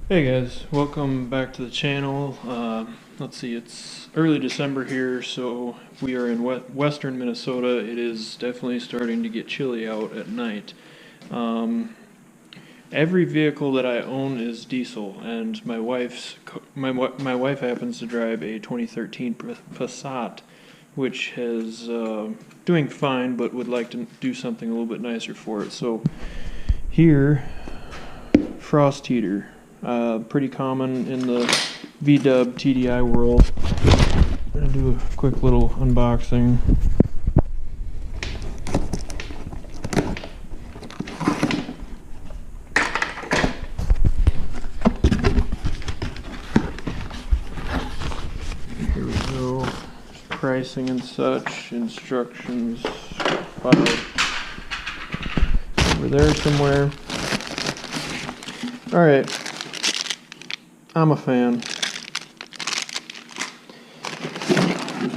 Hey guys, welcome back to the channel. Let's see, it's early December here, so we are in western Minnesota. It is definitely starting to get chilly out at night. Every vehicle that I own is diesel, and my wife happens to drive a 2013 Passat, which is doing fine, but would like to do something a little bit nicer for it. So here, frost heater. Pretty common in the VW TDI world. I'm going to do a quick little unboxing. Here we go. Pricing and such, instructions filed over there somewhere. Alright. I'm a fan.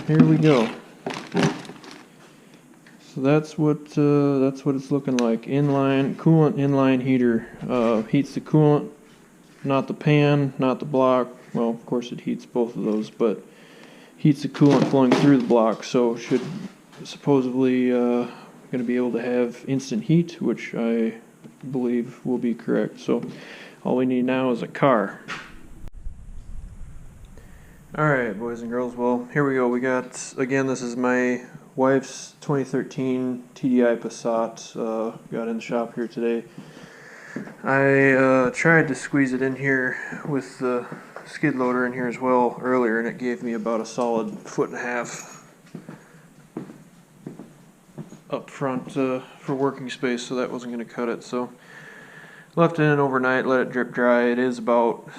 Here we go. So that's what it's looking like. Coolant inline heater. Heats the coolant, not the pan, not the block. Well, of course it heats both of those, but heats the coolant flowing through the block. So should supposedly going to be able to have instant heat, which I believe will be correct. So all we need now is a car. Alright, boys and girls, well, here we go. We got, again, this is my wife's 2013 TDI Passat. Got in the shop here today. I tried to squeeze it in here with the skid loader in here as well earlier, and it gave me about a solid 1.5 feet up front for working space, so that wasn't going to cut it. So left it in overnight, let it drip dry. It is about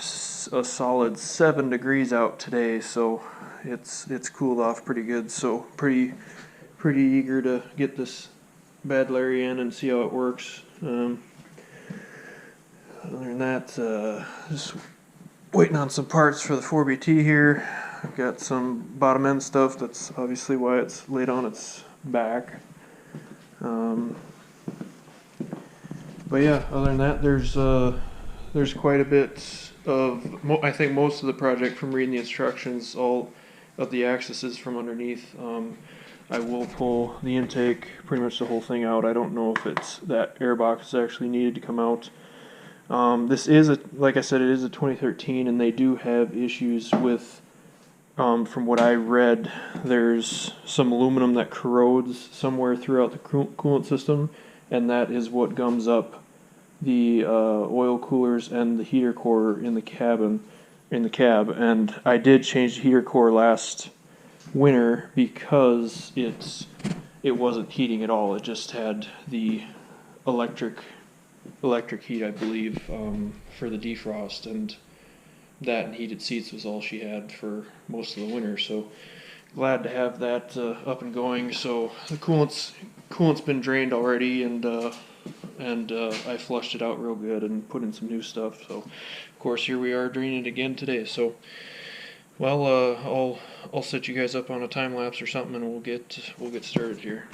a solid 7 degrees out today, so it's cooled off pretty good. So pretty eager to get this bad Larry in and see how it works. Other than that, just waiting on some parts for the 4BT here. I've got some bottom end stuff. That's obviously why it's laid on its back. But yeah, other than that, there's quite a bit of, I think most of the project from reading the instructions, all of the axes from underneath. I will pull the intake, pretty much the whole thing out. I don't know if it's that air box is actually needed to come out. This is like I said, it is a 2013, and they do have issues with, from what I read, there's some aluminum that corrodes somewhere throughout the coolant system, and that is what gums up the oil coolers and the heater core in the cab. And I did change the heater core last winter because it wasn't heating at all. It just had the electric heat, I believe, for the defrost, and that and heated seats was all she had for most of the winter. So glad to have that up and going. So the coolant's been drained already, and I flushed it out real good and put in some new stuff. So of course here we are draining it again today. So well, I'll set you guys up on a time lapse or something, and we'll get started here.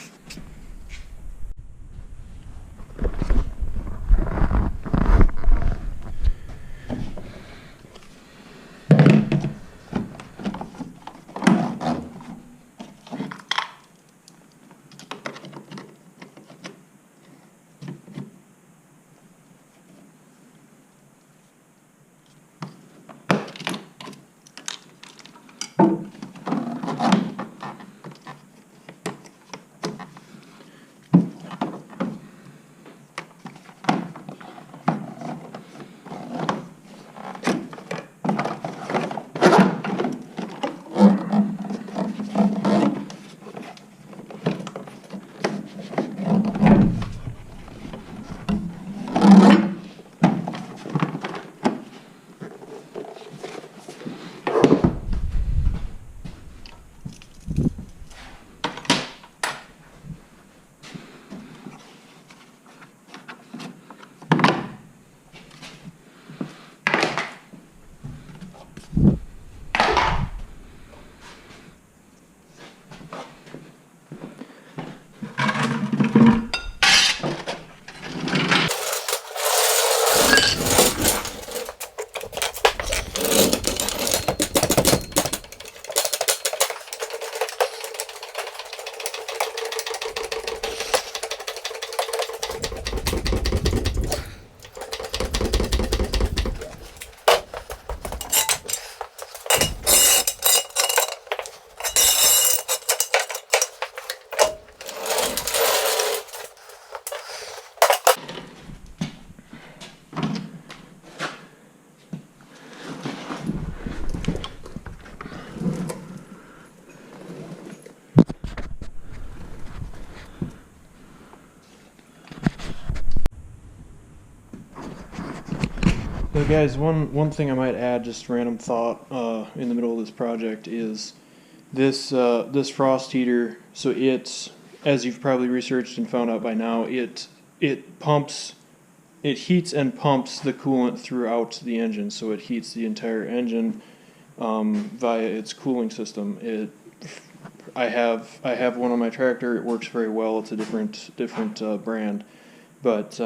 So guys, one thing I might add, just random thought, in the middle of this project is this frost heater. So it's, as you've probably researched and found out by now, it heats and pumps the coolant throughout the engine. So it heats the entire engine via its cooling system. I have one on my tractor. It works very well. It's a different brand, but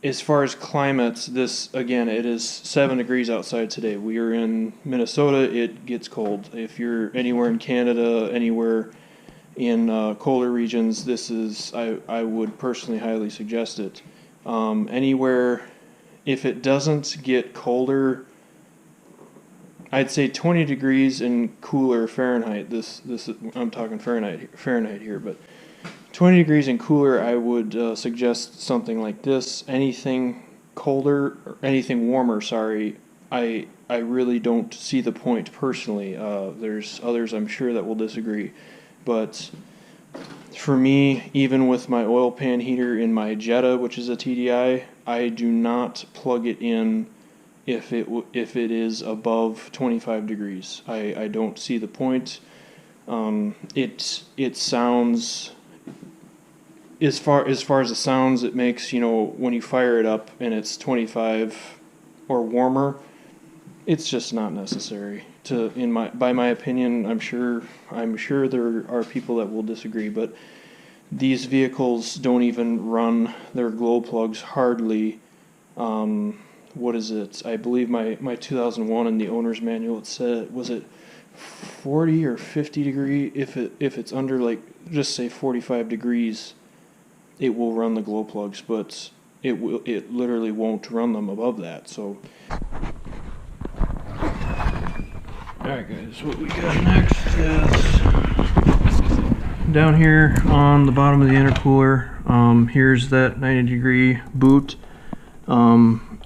as far as climates, this, again, it is 7 degrees outside today. We are in Minnesota. It gets cold. If you're anywhere in Canada, anywhere in colder regions, this is, I would personally highly suggest it. Anywhere, if it doesn't get colder, I'd say 20 degrees and cooler Fahrenheit. This I'm talking Fahrenheit here, but 20 degrees and cooler, I would suggest something like this. Anything colder, or anything warmer, sorry, I really don't see the point personally. There's others I'm sure that will disagree, but for me, even with my oil pan heater in my Jetta, which is a TDI, I do not plug it in if it is above 25 degrees. I don't see the point. It sounds, as far as the sounds it makes, when you fire it up and it's 25 or warmer, it's just not necessary. By my opinion, I'm sure there are people that will disagree, but these vehicles don't even run their glow plugs hardly. What is it? I believe my 2001 in the owner's manual, it said, was it 40 or 50 degree? If it's under, like, just say 45 degrees, it will run the glow plugs, but it literally won't run them above that. So, alright guys, what we got next is down here on the bottom of the intercooler. Here's that 90 degree boot.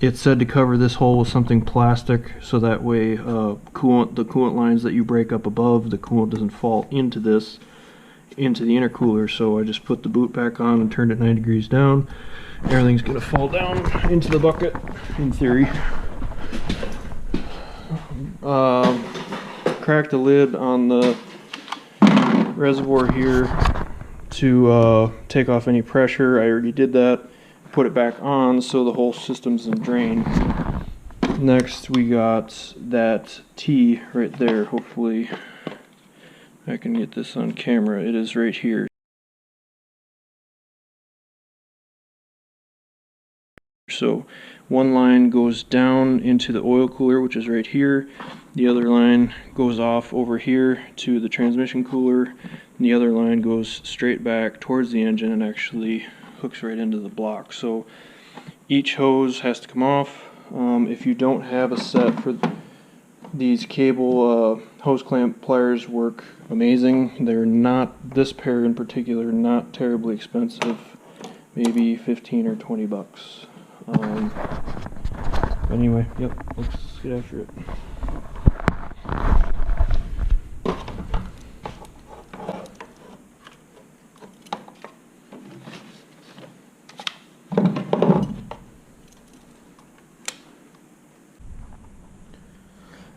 It's said to cover this hole with something plastic, so that way the coolant lines that you break up above, the coolant doesn't fall into the intercooler. So I just put the boot back on and turned it 90 degrees down. Everything's gonna fall down into the bucket, in theory. Cracked the lid on the reservoir here to take off any pressure. I already did that. Put it back on so the whole system's in drain. Next we got that T right there. Hopefully I can get this on camera. It is right here. So one line goes down into the oil cooler, which is right here. The other line goes off over here to the transmission cooler, and the other line goes straight back towards the engine and actually hooks right into the block. So each hose has to come off. If you don't have a set for these cable, hose clamp pliers work amazing. They're not, this pair in particular, not terribly expensive, maybe 15 or 20 bucks. Anyway, yep, let's get after it.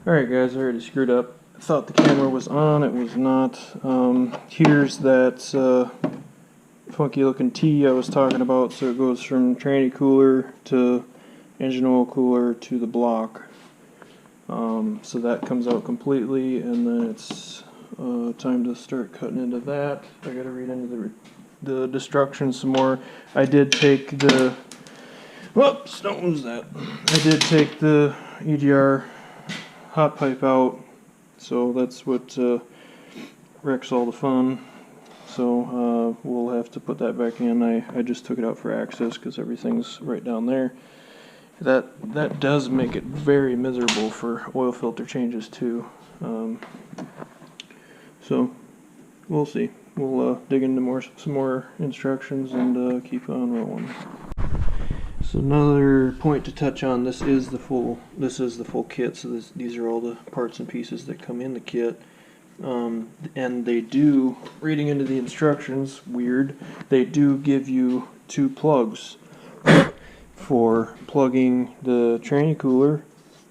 Alright guys, I already screwed up. I thought the camera was on, it was not. Here's that funky looking T I was talking about. So it goes from tranny cooler to engine oil cooler to the block. So that comes out completely, and then it's time to start cutting into that. I gotta read into the instructions some more. I did take the, whoops, don't lose that. I did take the EGR hot pipe out, so that's what wrecks all the fun. So we'll have to put that back in. I just took it out for access because everything's right down there. That does make it very miserable for oil filter changes too. So we'll see. We'll dig into some more instructions and keep on rolling. So another point to touch on, this is the full kit. So these are all the parts and pieces that come in the kit. And they do, reading into the instructions, weird, they do give you 2 plugs for plugging the tranny cooler.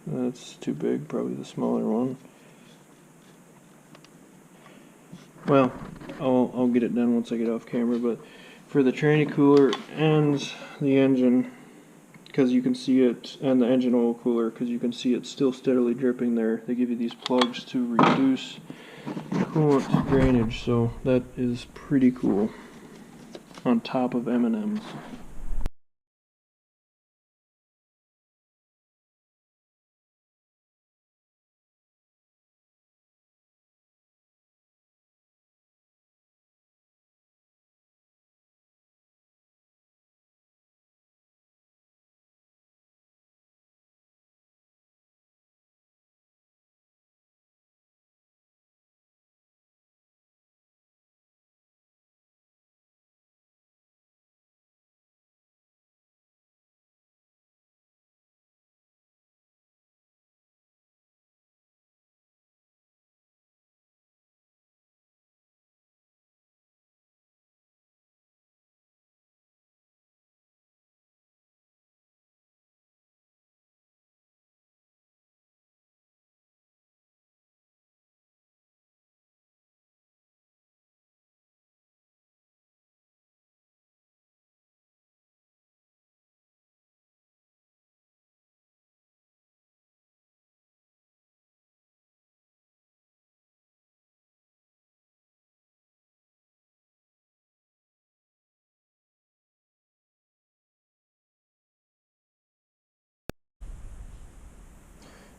That's too big, probably the smaller one. Well, I'll get it done once I get off camera, but for the tranny cooler and the engine, because you can see it, and the engine oil cooler, because you can see it still steadily dripping there, they give you these plugs to reduce coolant drainage, so that is pretty cool. On top of M&Ms.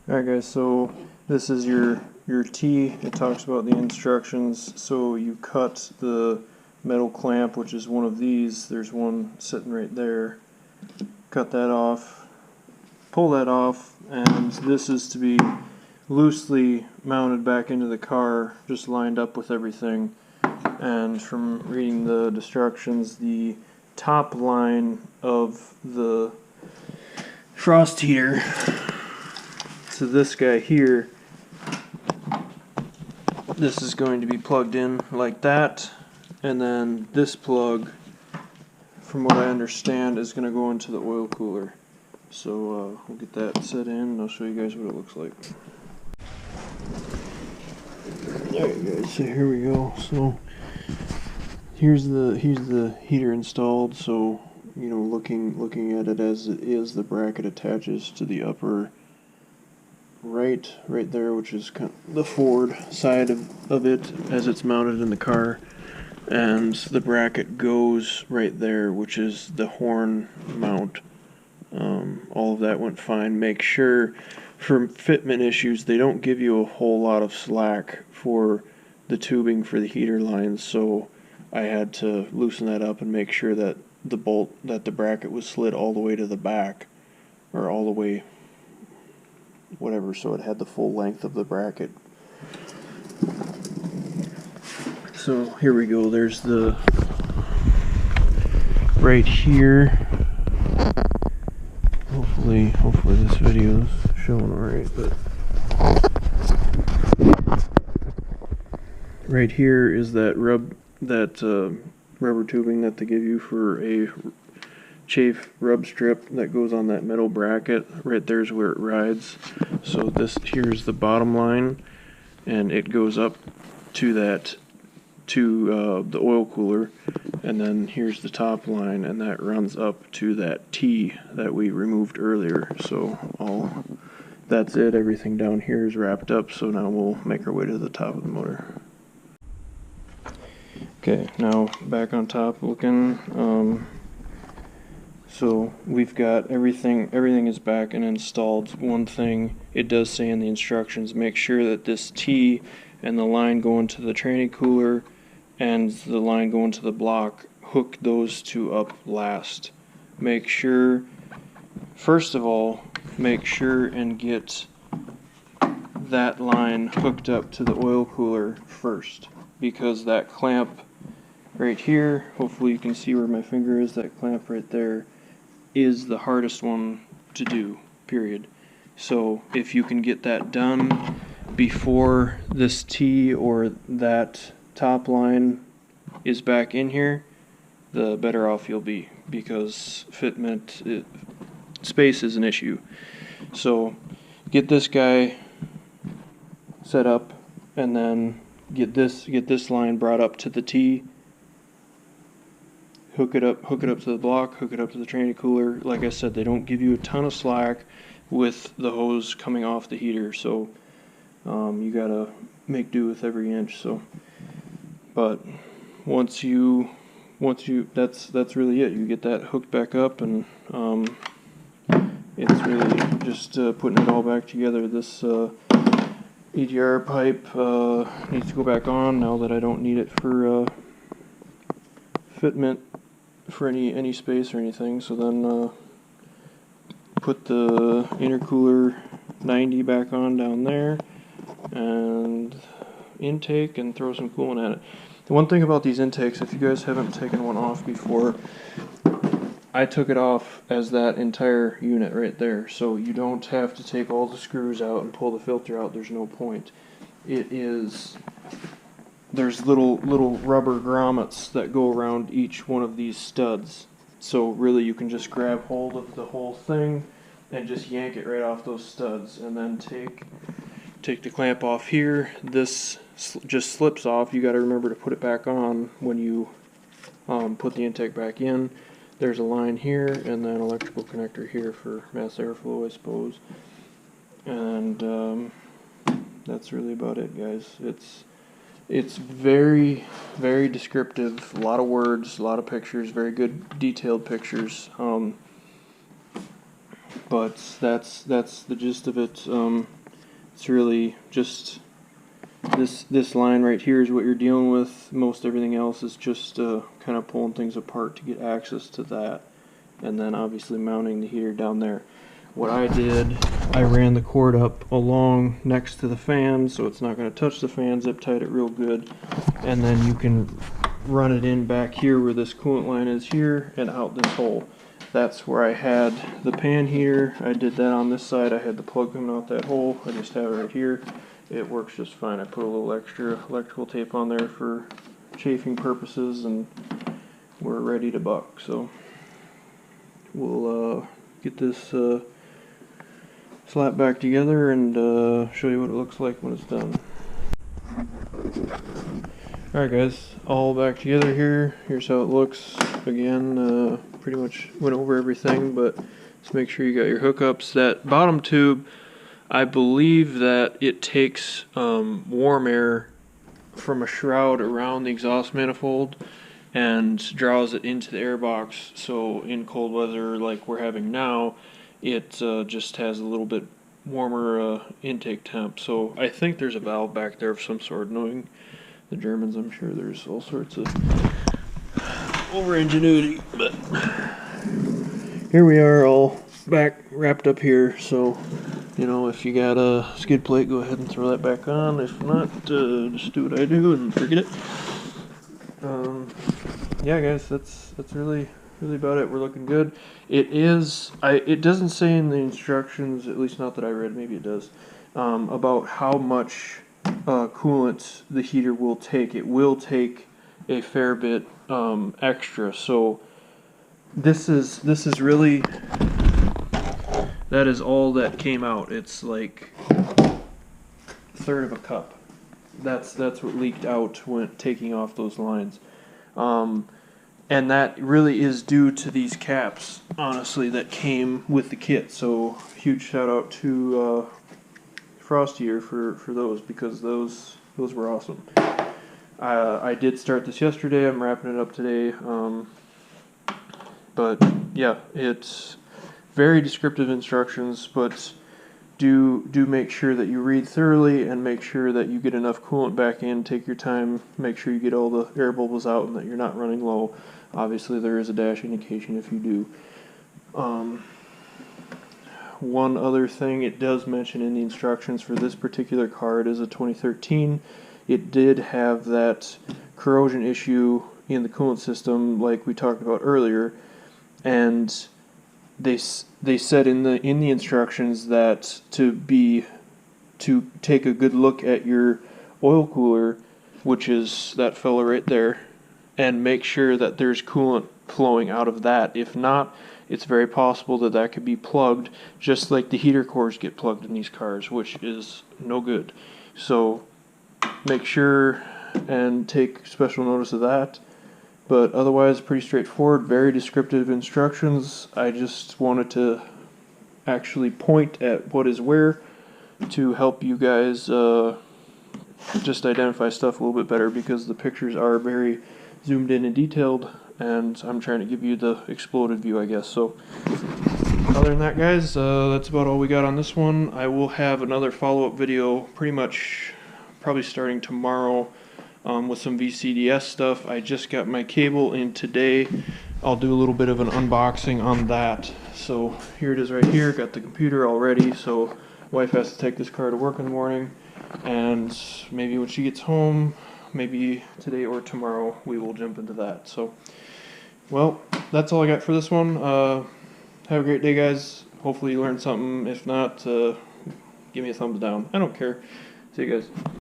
Alright guys, so this is your T. It talks about the instructions. So you cut the metal clamp, which is one of these. There's one sitting right there. Cut that off, pull that off, and this is to be loosely mounted back into the car, just lined up with everything. And from reading the instructions, the top line of the frost heater to this guy here, this is going to be plugged in like that, and then this plug, from what I understand, is going to go into the oil cooler. So we'll get that set in and I'll show you guys what it looks like. Alright guys, so here we go. So here's the heater installed. So you know, looking at it as it is, the bracket attaches to the upper right there, which is kind of the forward side of it as it's mounted in the car, and the bracket goes right there, which is the horn mount. All of that went fine. Make sure for fitment issues they don't give you a whole lot of slack for the tubing for the heater lines, so I had to loosen that up and make sure that the bracket was slid all the way to the back, or all the way whatever, so it had the full length of the bracket. So here we go, there's the right here. Hopefully this video's showing alright, but right here is that rubber tubing that they give you for a chafe rub strip that goes on that metal bracket. Right there's where it rides. So this here's the bottom line, and it goes up to that the oil cooler, and then here's the top line, and that runs up to that T that we removed earlier. So that's it. Everything down here is wrapped up, so now we'll make our way to the top of the motor. Okay, now back on top looking. So we've got everything is back and installed. One thing it does say in the instructions, make sure that this T and the line going to the tranny cooler and the line going to the block, hook those two up last. Make sure, first of all, make sure and get that line hooked up to the oil cooler first, because that clamp right here, hopefully you can see where my finger is, that clamp right there is the hardest one to do, period. So if you can get that done before this T or that top line is back in here, the better off you'll be, because fitment space is an issue. So get this guy set up, and then get this line brought up to the T. Hook it up to the block, hook it up to the tranny cooler. Like I said, they don't give you a ton of slack with the hose coming off the heater, so you gotta make do with every inch. So, but once you that's really it. You get that hooked back up, and it's really just putting it all back together. This EGR pipe needs to go back on now that I don't need it for fitment for any space or anything. So then put the intercooler 90 back on down there, and intake, and throw some coolant at it. The one thing about these intakes, if you guys haven't taken one off before, I took it off as that entire unit right there, so you don't have to take all the screws out and pull the filter out. There's no point. There's little rubber grommets that go around each one of these studs, so really you can just grab hold of the whole thing and just yank it right off those studs, and then take the clamp off here. This just slips off. You got to remember to put it back on when you put the intake back in. There's a line here, and then electrical connector here for mass airflow, I suppose. And that's really about it, guys. It's very, very descriptive. A lot of words, a lot of pictures, very good detailed pictures. But that's the gist of it. It's really just this line right here is what you're dealing with. Most everything else is just kind of pulling things apart to get access to that, and then obviously mounting the heater down there. What I did, I ran the cord up along next to the fan, so it's not going to touch the fan. Zip tied it real good, and then you can run it in back here where this coolant line is here, and out this hole. That's where I had the pan heater. I did that on this side. I had the plug coming out that hole. I just have it right here. It works just fine. I put a little extra electrical tape on there for chafing purposes, and we're ready to buck. So we'll get this slap back together and show you what it looks like when it's done. Alright guys, all back together here. Here's how it looks. Again, pretty much went over everything, but just make sure you got your hookups. That bottom tube, I believe that it takes warm air from a shroud around the exhaust manifold and draws it into the air box, so in cold weather like we're having now, it just has a little bit warmer intake temp. So I think there's a valve back there of some sort. Knowing the Germans, I'm sure there's all sorts of over ingenuity, but here we are, all back wrapped up here. So you know, if you got a skid plate, go ahead and throw that back on. If not, just do what I do and forget it. Yeah guys, that's really about it. We're looking good. It doesn't say in the instructions, at least not that I read, maybe it does, about how much coolant the heater will take. It will take a fair bit extra. So this is really, that is all that came out. It's like a third of a cup. That's what leaked out when taking off those lines. And that really is due to these caps, honestly, that came with the kit. So huge shout out to Frosty here for those, because those were awesome. I did start this yesterday. I'm wrapping it up today. But yeah, it's very descriptive instructions, but do make sure that you read thoroughly and make sure that you get enough coolant back in. Take your time, make sure you get all the air bubbles out and that you're not running low. Obviously there is a dash indication if you do. One other thing, it does mention in the instructions for this particular car, it is a 2013. It did have that corrosion issue in the coolant system like we talked about earlier, and they said in the instructions that to take a good look at your oil cooler, which is that fella right there, and make sure that there's coolant flowing out of that. If not, it's very possible that that could be plugged, just like the heater cores get plugged in these cars, which is no good. So make sure and take special notice of that. But otherwise, pretty straightforward, very descriptive instructions. I just wanted to actually point at what is where to help you guys just identify stuff a little bit better, because the pictures are very zoomed in and detailed, and I'm trying to give you the exploded view, I guess. So other than that, guys, that's about all we got on this one. I will have another follow-up video pretty much probably starting tomorrow with some VCDS stuff. I just got my cable in today. I'll do a little bit of an unboxing on that. So here it is right here. Got the computer all ready, so wife has to take this car to work in the morning, and maybe when she gets home, maybe today or tomorrow, we will jump into that. So, well, that's all I got for this one. Have a great day, guys. Hopefully you learned something. If not, give me a thumbs down. I don't care. See you guys.